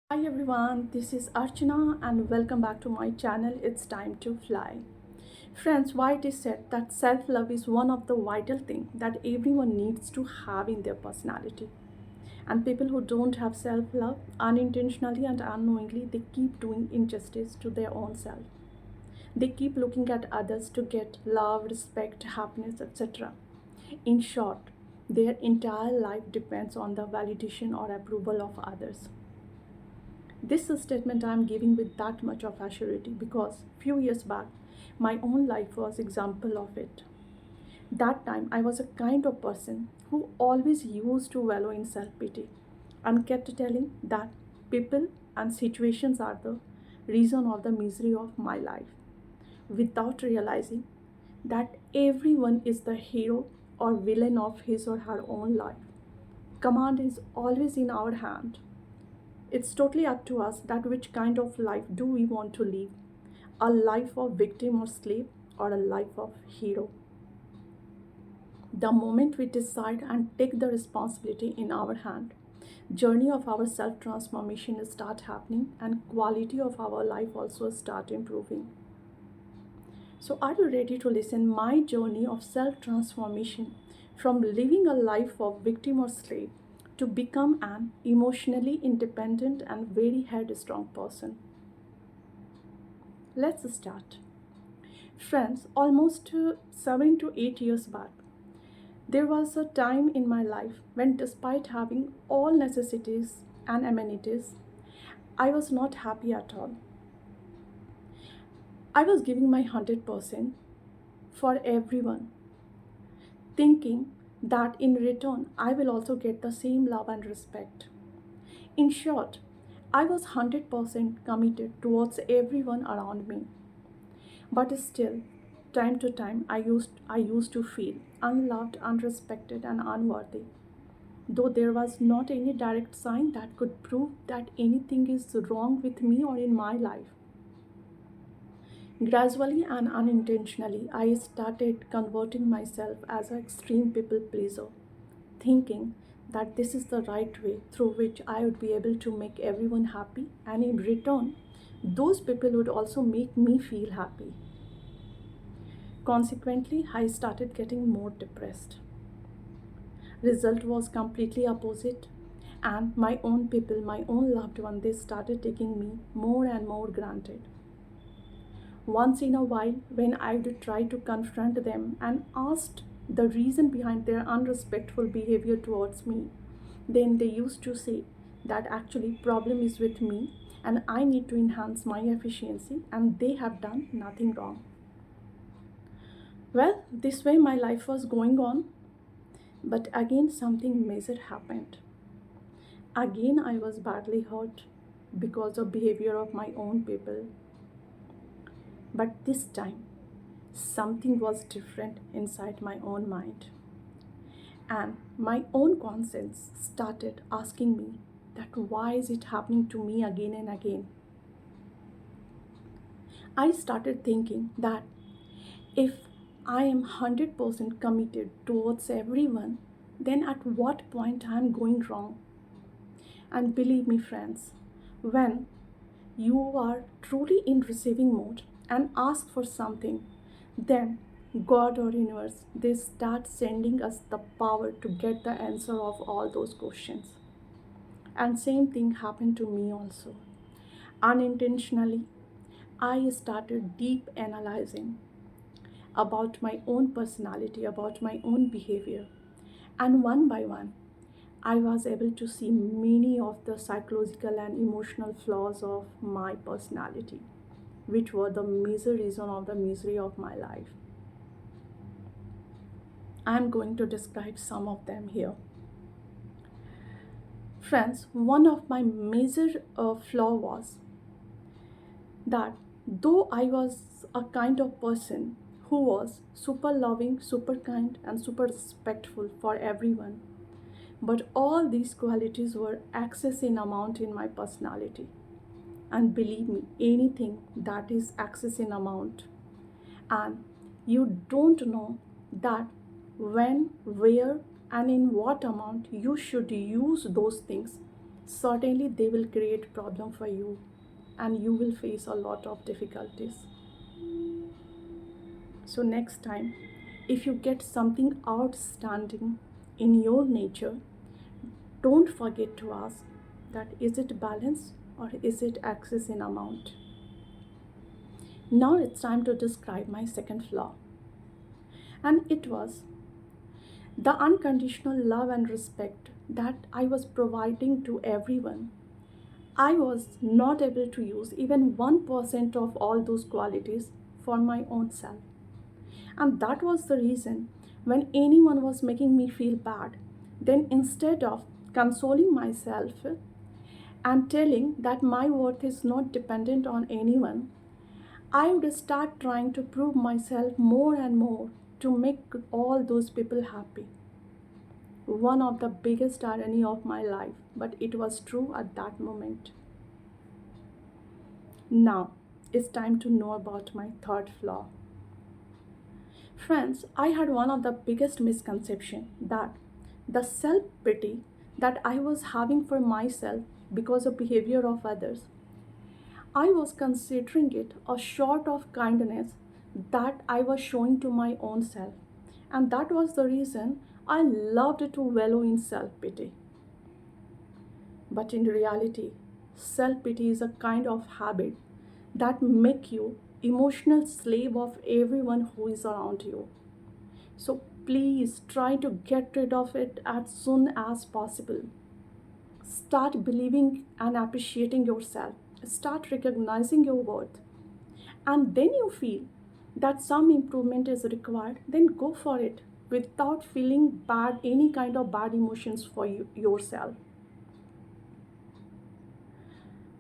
Hi everyone, this is Archana and welcome back to my channel. It's time to fly. Friends, why it is said that self-love is one of the vital things that everyone needs to have in their personality. And people who don't have self-love unintentionally and unknowingly, they keep doing injustice to their own self. They keep looking at others to get love, respect, happiness, etc. In short, their entire life depends on the validation or approval of others. This statement I am giving with that much of assurity because few years back my own life was example of it. That time I was a kind of person who always used to wallow in self-pity and kept telling that people and situations are the reason of the misery of my life without realizing that everyone is the hero or villain of his or her own life. Command is always in our hand. It's totally up to us that which kind of life do we want to live. A life of victim or slave or a life of hero. The moment we decide and take the responsibility in our hand, journey of our self transformation start happening and quality of our life also start improving. So are you ready to listen my journey of self transformation from living a life of victim or slave to become an emotionally independent and very headstrong person? Let's start. Friends, almost 7 to 8 years back, there was a time in my life when, despite having all necessities and amenities, I was not happy at all. I was giving my 100% for everyone, thinking that in return I will also get the same love and respect. In short, I was 100% committed towards everyone around me. But still, time to time, I used to feel unloved, unrespected, and unworthy. Though there was not any direct sign that could prove that anything is wrong with me or in my life. Gradually and unintentionally, I started converting myself as an extreme people pleaser, thinking that this is the right way through which I would be able to make everyone happy, and in return, those people would also make me feel happy. Consequently, I started getting more depressed. Result was completely opposite, and my own people, my own loved one, they started taking me more and more granted. Once in a while, when I would try to confront them and asked the reason behind their unrespectful behavior towards me, then they used to say that actually problem is with me and I need to enhance my efficiency and they have done nothing wrong. Well, this way my life was going on, but again something major happened. Again I was badly hurt because of behavior of my own people. But this time something was different inside my own mind. And my own conscience started asking me that why is it happening to me again and again? I started thinking that if I am 100% committed towards everyone, then at what point I am going wrong? And believe me, friends, when you are truly in receiving mode and ask for something, then God or universe, they start sending us the power to get the answer of all those questions. And same thing happened to me also. Unintentionally, I started deep analyzing about my own personality, about my own behavior. And one by one, I was able to see many of the psychological and emotional flaws of my personality, which were the major reason of the misery of my life. I'm going to describe some of them here. Friends, one of my major flaw was that though I was a kind of person who was super loving, super kind, and super respectful for everyone, but all these qualities were excess in amount in my personality. And believe me, anything that is excess in amount, and you don't know that when, where, and in what amount you should use those things, certainly they will create problem for you and you will face a lot of difficulties. So next time, if you get something outstanding in your nature, don't forget to ask that is it balance or is it excess in amount. Now it's time to describe my second flaw. And it was the unconditional love and respect that I was providing to everyone. I was not able to use even 1% of all those qualities for my own self. And that was the reason when anyone was making me feel bad, then instead of consoling myself and telling that my worth is not dependent on anyone, I would start trying to prove myself more and more to make all those people happy. One of the biggest irony of my life, but it was true at that moment. Now, it's time to know about my third flaw. Friends, I had one of the biggest misconception that the self-pity that I was having for myself because of behavior of others, I was considering it a sort of kindness that I was showing to my own self. And that was the reason I loved to wallow in self-pity. But in reality, self-pity is a kind of habit that make you emotional slave of everyone who is around you. So please try to get rid of it as soon as possible. Start believing and appreciating yourself. Start recognizing your worth. And then you feel that some improvement is required, then go for it without feeling bad, any kind of bad emotions for yourself.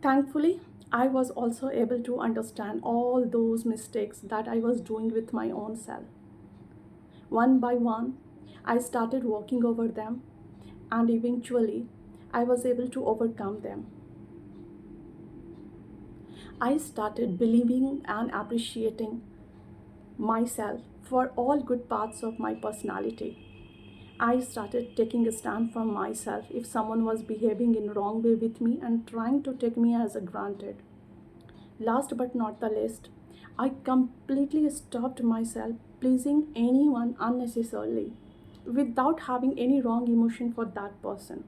Thankfully, I was also able to understand all those mistakes that I was doing with my own self. One by one, I started working over them, and eventually, I was able to overcome them. I started believing and appreciating myself for all good parts of my personality. I started taking a stand for myself if someone was behaving in wrong way with me and trying to take me as a granted. Last but not the least, I completely stopped myself pleasing anyone unnecessarily without having any wrong emotion for that person.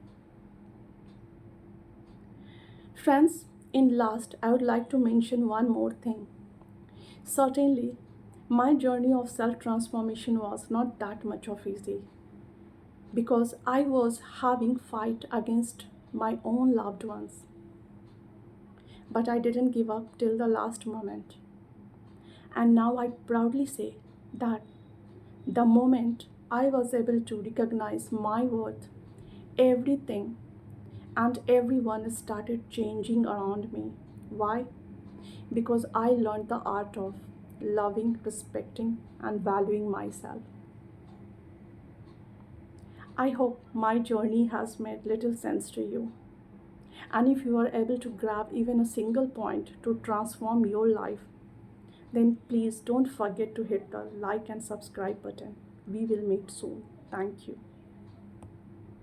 Friends, in last, I would like to mention one more thing. Certainly, my journey of self transformation was not that much of easy because I was having fight against my own loved ones. But I didn't give up till the last moment. And now I proudly say that the moment I was able to recognize my worth, everything and everyone started changing around me. Why? Because I learned the art of loving, respecting, and valuing myself. I hope my journey has made little sense to you. And if you are able to grab even a single point to transform your life, then please don't forget to hit the like and subscribe button. We will meet soon. Thank you.